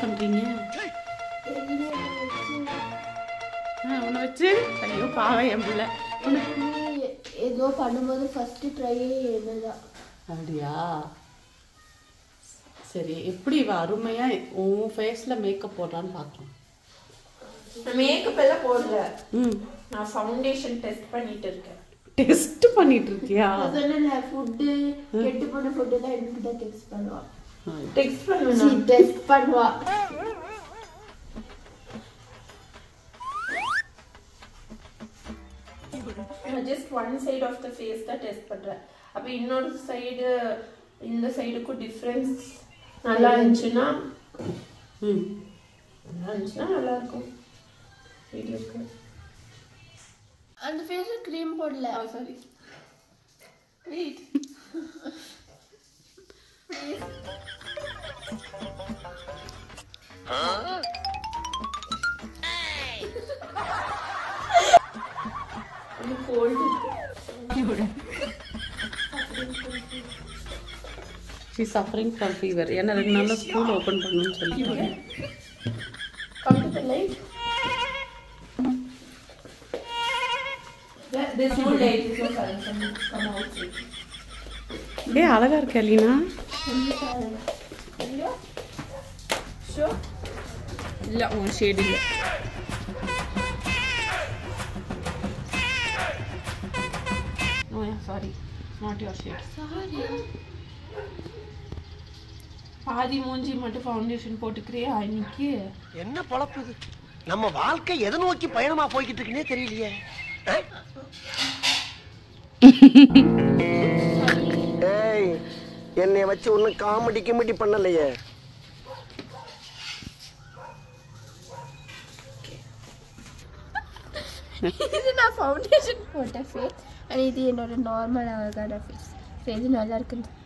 பண்றீங்க? உன்னை வச்சு ஐயோ பாவம் என் பிள்ளை. ஏதோ பண்ணும்போது ஃபர்ஸ்ட் ட்ரையே என்னதான். அப்படியா? சரி, எப்படி இவ அருமையா உன் ஃபேஸ்ல மேக்கப் போடுறான்னு பார்க்கலாம். மேக்கப் எல்லாம் போடல, நான் ஃபவுண்டேஷன் டெஸ்ட் பண்ணிட்டு இருக்கேன். டெஸ்ட் பண்ணிட்டு இருக்கியா? சொன்னேன்ல, ஃபுட் கெட்டு போன ஃபுட் தான் எனக்கு தான் டெஸ்ட் பண்ணுவா. டெஸ்ட் பண்ணுவா. Just one side of the face தான் டெஸ்ட் பண்றேன். அப்ப இன்னொரு சைடு, இந்த சைடுக்கும் டிஃபரன்ஸ் நல்லா இருந்துச்சுன்னா நல்லா இருக்கும். வீட்டுக்கு அந்த ஃபேஸ்ல க்ரீம் போடல. Sorry, wait. Cold. She is suffering from fever. ஏன்னா 2 நாள்ல ஸ்கூல் ஓபன் பண்ணனும்னு சொல்லிட்டாங்க. Come to the light. There's no light. There's no sun. Come outside. ஏய் அழகா இருக்க லீனா. இல்ல ஷோ இல்ல உன் ஷேட் இல்ல. No, yeah, sorry. Not your shade. Sorry. பாதி மூஞ்சி மட்டும் ஃபவுண்டேஷன் போட்டுக்கறியா இன்னைக்கு? என்ன பொழப்பு இது? நம்ம வாழ்க்கை எதை நோக்கி பயணமா போய்கிட்டு இருக்குனே தெரியலையே. ஏய், என்னைய வச்சு ஒன்னும் காமெடி கிமெடி பண்ணலையே. இது நான் ஃபவுண்டேஷன் போட்ட ஃபேஸ், இது என்னோட நார்மல் அழகான ஃபேஸ். இது நல்லா இருக்கு.